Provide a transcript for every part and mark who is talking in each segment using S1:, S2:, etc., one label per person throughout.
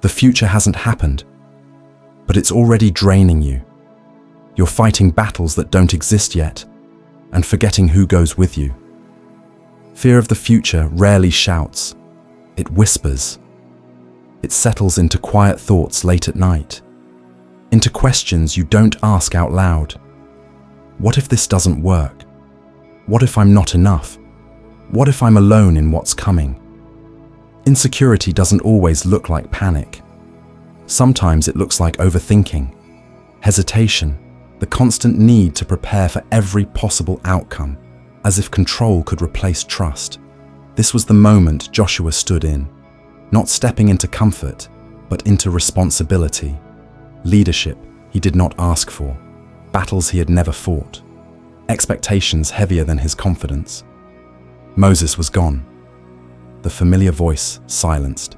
S1: The future hasn't happened, but it's already draining you. You're fighting battles that don't exist yet, and forgetting who goes with you. Fear of the future rarely shouts. It whispers. It settles into quiet thoughts late at night, into questions you don't ask out loud. What if this doesn't work? What if I'm not enough? What if I'm alone in what's coming? Insecurity doesn't always look like panic. Sometimes it looks like overthinking, hesitation, the constant need to prepare for every possible outcome, as if control could replace trust. This was the moment Joshua stood in, not stepping into comfort, but into responsibility. Leadership he did not ask for, battles he had never fought, expectations heavier than his confidence. Moses was gone, the familiar voice silenced,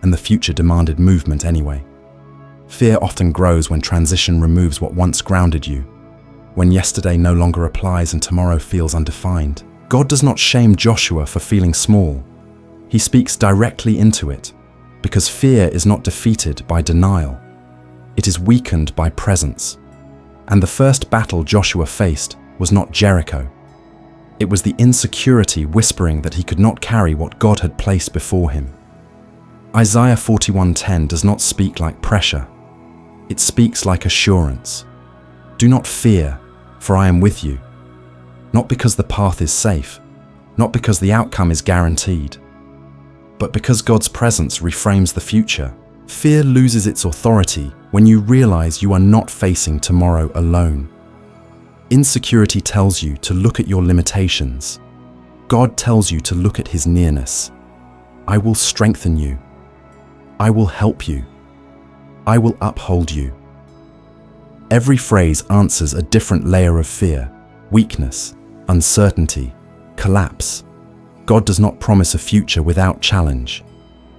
S1: and the future demanded movement anyway. Fear often grows when transition removes what once grounded you, when yesterday no longer applies and tomorrow feels undefined. God does not shame Joshua for feeling small. He speaks directly into it, because fear is not defeated by denial. It is weakened by presence. And the first battle Joshua faced was not Jericho. It was the insecurity whispering that he could not carry what God had placed before him. Isaiah 41:10 does not speak like pressure. It speaks like assurance. Do not fear, for I am with you. Not because the path is safe, not because the outcome is guaranteed, but because God's presence reframes the future. Fear loses its authority when you realize you are not facing tomorrow alone. Insecurity tells you to look at your limitations. God tells you to look at his nearness. I will strengthen you. I will help you. I will uphold you. Every phrase answers a different layer of fear, weakness, uncertainty, collapse. God does not promise a future without challenge.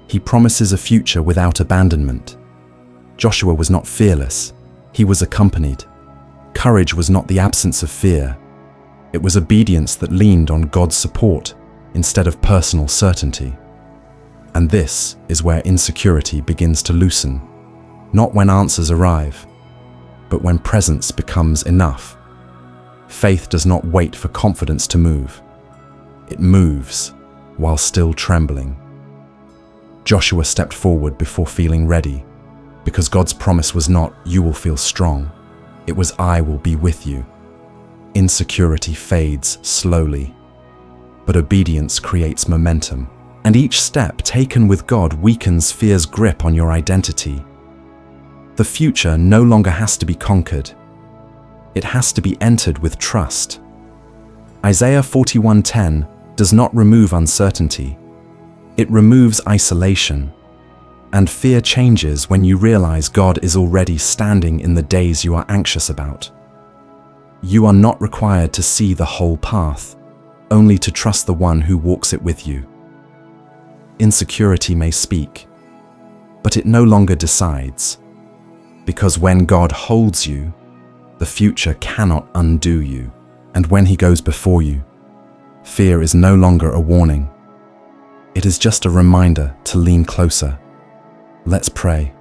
S1: He promises a future without abandonment. Joshua was not fearless. He was accompanied. Courage was not the absence of fear. It was obedience that leaned on God's support instead of personal certainty. And this is where insecurity begins to loosen. Not when answers arrive, but when presence becomes enough. Faith does not wait for confidence to move. It moves while still trembling. Joshua stepped forward before feeling ready, because God's promise was not, "You will feel strong." It was, "I will be with you." Insecurity fades slowly, but obedience creates momentum. And each step taken with God weakens fear's grip on your identity. The future no longer has to be conquered. It has to be entered with trust. Isaiah 41:10 does not remove uncertainty. It removes isolation. And fear changes when you realize God is already standing in the days you are anxious about. You are not required to see the whole path, only to trust the one who walks it with you. Insecurity may speak, but it no longer decides, because when God holds you, the future cannot undo you. And when he goes before you, fear is no longer a warning. It is just a reminder to lean closer. Let's pray.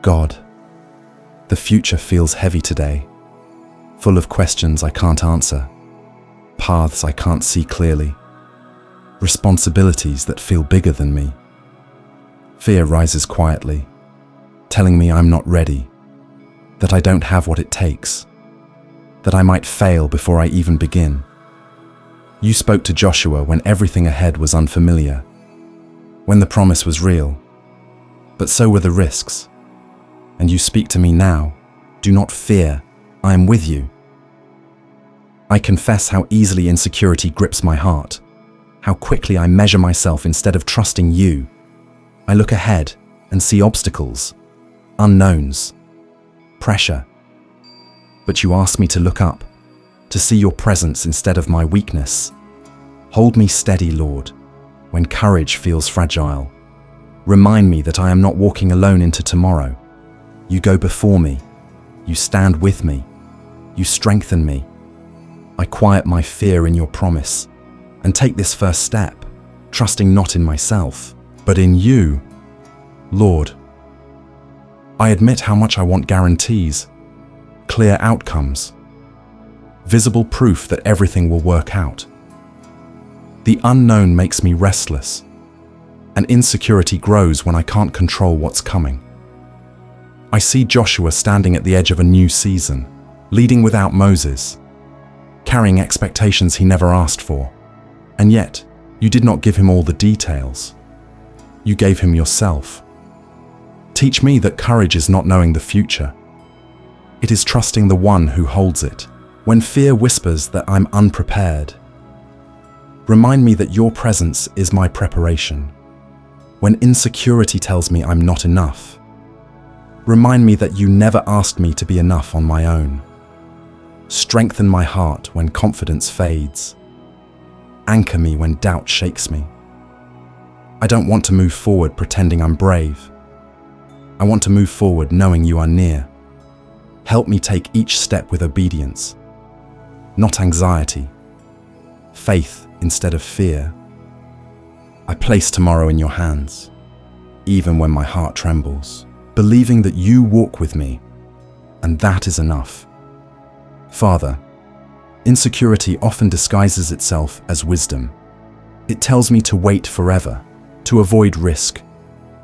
S1: God, the future feels heavy today, full of questions I can't answer, paths I can't see clearly, responsibilities that feel bigger than me. Fear rises quietly, telling me I'm not ready, that I don't have what it takes, that I might fail before I even begin. You spoke to Joshua when everything ahead was unfamiliar, when the promise was real, but so were the risks. And you speak to me now, "Do not fear, I am with you." I confess how easily insecurity grips my heart, how quickly I measure myself instead of trusting you. I look ahead and see obstacles, unknowns, pressure. But you ask me to look up, to see your presence instead of my weakness. Hold me steady, Lord, when courage feels fragile. Remind me that I am not walking alone into tomorrow. You go before me. You stand with me. You strengthen me. I quiet my fear in your promise and take this first step, trusting not in myself, but in you. Lord, I admit how much I want guarantees, clear outcomes, visible proof that everything will work out. The unknown makes me restless, and insecurity grows when I can't control what's coming. I see Joshua standing at the edge of a new season, leading without Moses, carrying expectations he never asked for. And yet, you did not give him all the details. You gave him yourself. Teach me that courage is not knowing the future. It is trusting the one who holds it. When fear whispers that I'm unprepared, remind me that your presence is my preparation. When insecurity tells me I'm not enough, remind me that you never asked me to be enough on my own. Strengthen my heart when confidence fades. Anchor me when doubt shakes me. I don't want to move forward pretending I'm brave. I want to move forward knowing you are near. Help me take each step with obedience, not anxiety, faith instead of fear. I place tomorrow in your hands, even when my heart trembles, believing that you walk with me, and that is enough. Father, insecurity often disguises itself as wisdom. It tells me to wait forever, to avoid risk,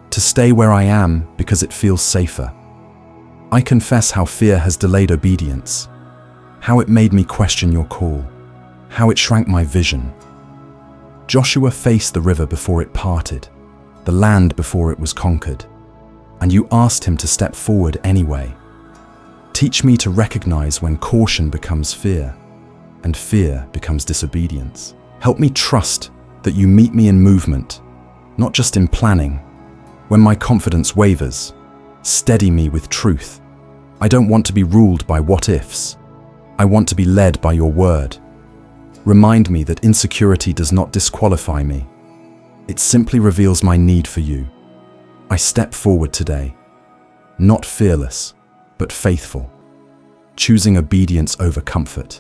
S1: to stay where I am because it feels safer. I confess how fear has delayed obedience, how it made me question your call, how it shrank my vision. Joshua faced the river before it parted, the land before it was conquered, and you asked him to step forward anyway. Teach me to recognize when caution becomes fear, and fear becomes disobedience. Help me trust that you meet me in movement, not just in planning. When my confidence wavers, steady me with truth. I don't want to be ruled by what-ifs. I want to be led by your word. Remind me that insecurity does not disqualify me. It simply reveals my need for you. I step forward today, not fearless, but faithful, choosing obedience over comfort,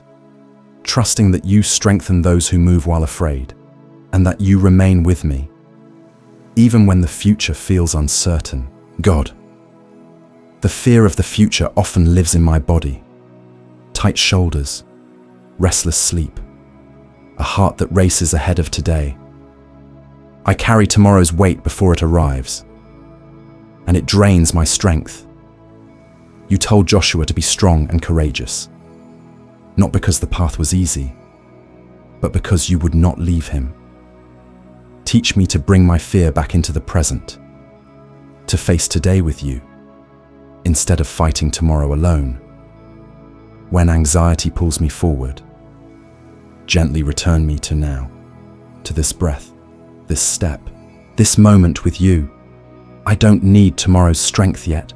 S1: trusting that you strengthen those who move while afraid, and that you remain with me, even when the future feels uncertain. God, the fear of the future often lives in my body. Tight shoulders, restless sleep, a heart that races ahead of today. I carry tomorrow's weight before it arrives, and it drains my strength. You told Joshua to be strong and courageous, not because the path was easy, but because you would not leave him. Teach me to bring my fear back into the present, to face today with you, instead of fighting tomorrow alone. When anxiety pulls me forward, gently return me to now, to this breath, this step, this moment with you. I don't need tomorrow's strength yet.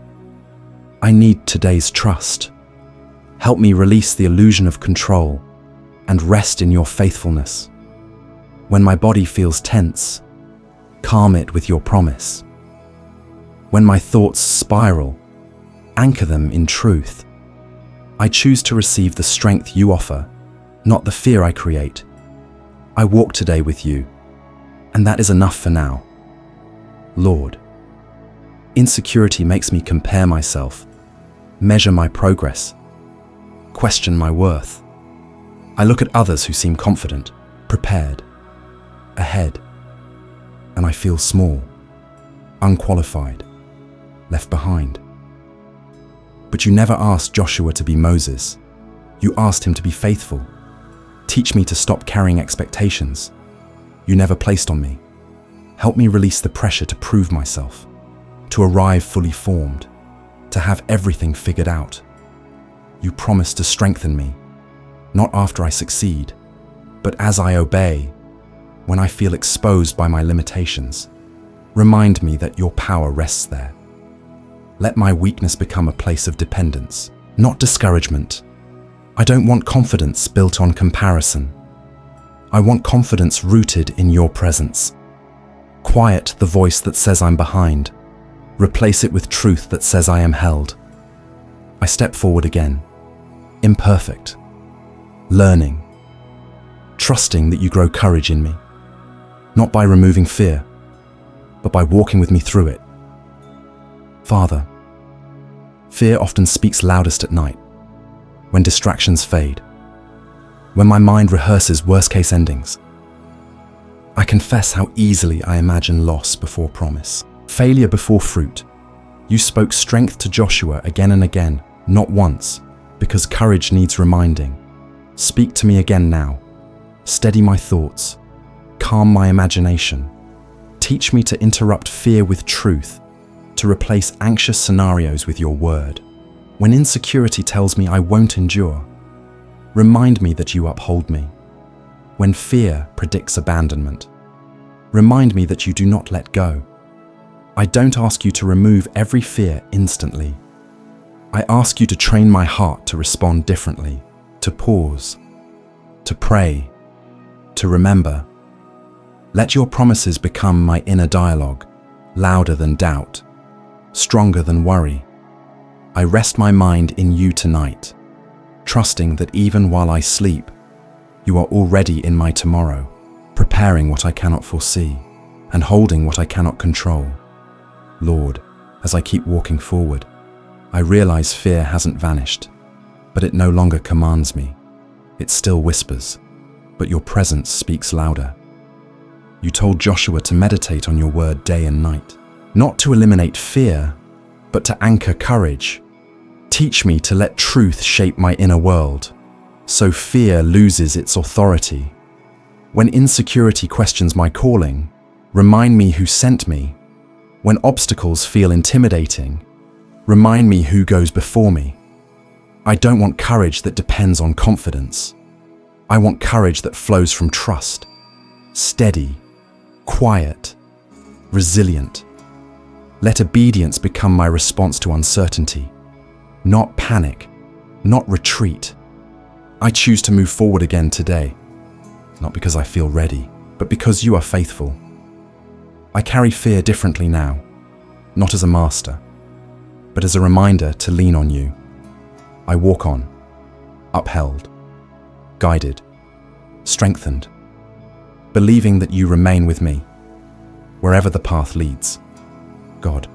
S1: I need today's trust. Help me release the illusion of control and rest in your faithfulness. When my body feels tense, calm it with your promise. When my thoughts spiral, anchor them in truth. I choose to receive the strength you offer, not the fear I create. I walk today with you, and that is enough for now. Lord, insecurity makes me compare myself, measure my progress, question my worth. I look at others who seem confident, prepared, ahead, and I feel small, unqualified, left behind. But you never asked Joshua to be Moses. You asked him to be faithful. Teach me to stop carrying expectations you never placed on me. Help me release the pressure to prove myself, to arrive fully formed, to have everything figured out. You promise to strengthen me, not after I succeed, but as I obey, when I feel exposed by my limitations. Remind me that your power rests there. Let my weakness become a place of dependence, not discouragement. I don't want confidence built on comparison. I want confidence rooted in your presence. Quiet the voice that says I'm behind. Replace it with truth that says I am held. I step forward again, imperfect, learning, trusting that you grow courage in me, not by removing fear, but by walking with me through it. Father, fear often speaks loudest at night, when distractions fade, when my mind rehearses worst-case endings. I confess how easily I imagine loss before promise, failure before fruit. You spoke strength to Joshua again and again, not once, because courage needs reminding. Speak to me again now. Steady my thoughts. Calm my imagination. Teach me to interrupt fear with truth, to replace anxious scenarios with your word. When insecurity tells me I won't endure, remind me that you uphold me. When fear predicts abandonment, remind me that you do not let go. I don't ask you to remove every fear instantly. I ask you to train my heart to respond differently, to pause, to pray, to remember. Let your promises become my inner dialogue, louder than doubt, stronger than worry. I rest my mind in you tonight, trusting that even while I sleep, you are already in my tomorrow, preparing what I cannot foresee and holding what I cannot control. Lord, as I keep walking forward, I realize fear hasn't vanished, but it no longer commands me. It still whispers, but your presence speaks louder. You told Joshua to meditate on your word day and night, not to eliminate fear, but to anchor courage. Teach me to let truth shape my inner world, so fear loses its authority. When insecurity questions my calling, remind me who sent me. When obstacles feel intimidating, remind me who goes before me. I don't want courage that depends on confidence. I want courage that flows from trust, steady, quiet, resilient. Let obedience become my response to uncertainty, not panic, not retreat. I choose to move forward again today, not because I feel ready, but because you are faithful. I carry fear differently now, not as a master, but as a reminder to lean on you. I walk on, upheld, guided, strengthened, believing that you remain with me, wherever the path leads. God,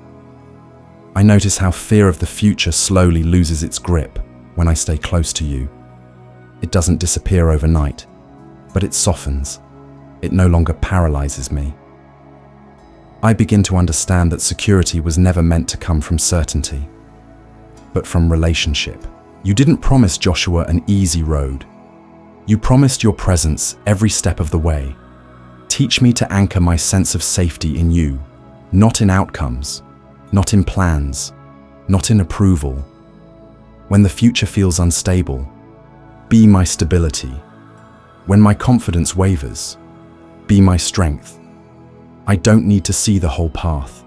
S1: I notice how fear of the future slowly loses its grip when I stay close to you. It doesn't disappear overnight, but it softens. It no longer paralyzes me. I begin to understand that security was never meant to come from certainty, but from relationship. You didn't promise Joshua an easy road. You promised your presence every step of the way. Teach me to anchor my sense of safety in you, not in outcomes, not in plans, not in approval. When the future feels unstable, be my stability. When my confidence wavers, be my strength. I don't need to see the whole path.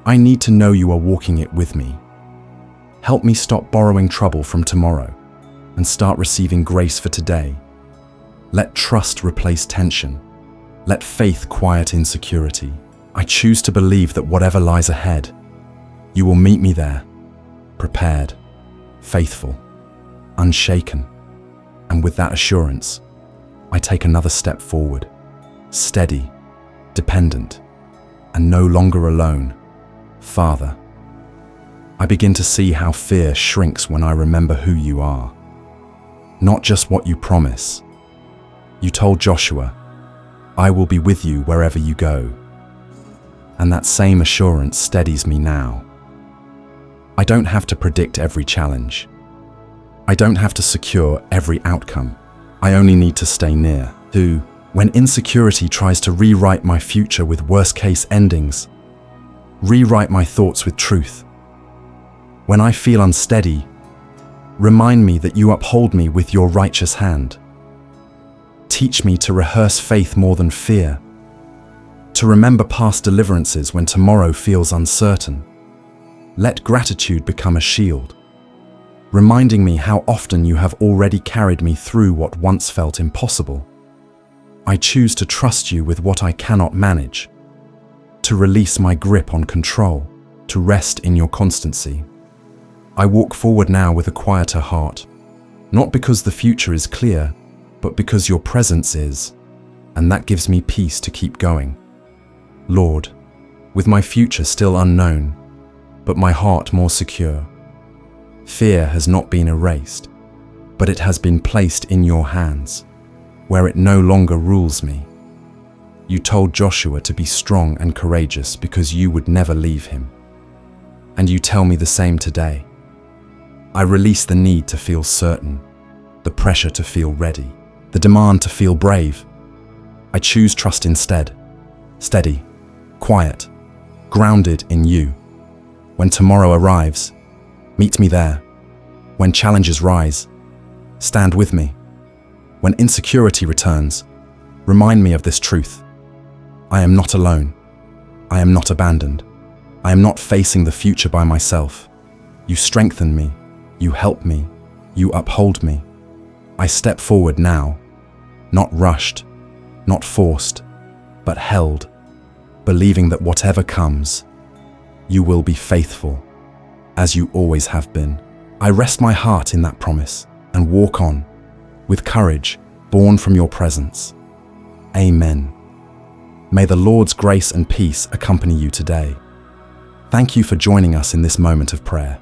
S1: I need to know you are walking it with me. Help me stop borrowing trouble from tomorrow and start receiving grace for today. Let trust replace tension. Let faith quiet insecurity. I choose to believe that whatever lies ahead, you will meet me there, prepared, faithful, unshaken. And with that assurance, I take another step forward, steady, dependent, and no longer alone. Father, I begin to see how fear shrinks when I remember who you are, not just what you promise. You told Joshua, I will be with you wherever you go. And that same assurance steadies me now. I don't have to predict every challenge. I don't have to secure every outcome. I only need to stay near. When insecurity tries to rewrite my future with worst-case endings, rewrite my thoughts with truth. When I feel unsteady, remind me that you uphold me with your righteous hand. Teach me to rehearse faith more than fear, to remember past deliverances when tomorrow feels uncertain. Let gratitude become a shield, reminding me how often you have already carried me through what once felt impossible. I choose to trust you with what I cannot manage, to release my grip on control, to rest in your constancy. I walk forward now with a quieter heart, not because the future is clear, but because your presence is, and that gives me peace to keep going. Lord, with my future still unknown, but my heart more secure. Fear has not been erased, but it has been placed in your hands, where it no longer rules me. You told Joshua to be strong and courageous because you would never leave him. And you tell me the same today. I release the need to feel certain, the pressure to feel ready, the demand to feel brave. I choose trust instead, steady, quiet, grounded in you. When tomorrow arrives, meet me there. When challenges rise, stand with me. When insecurity returns, remind me of this truth. I am not alone. I am not abandoned. I am not facing the future by myself. You strengthen me. You help me. You uphold me. I step forward now, not rushed, not forced, but held, believing that whatever comes, you will be faithful, as you always have been. I rest my heart in that promise and walk on, with courage born from your presence. Amen. May the Lord's grace and peace accompany you today. Thank you for joining us in this moment of prayer.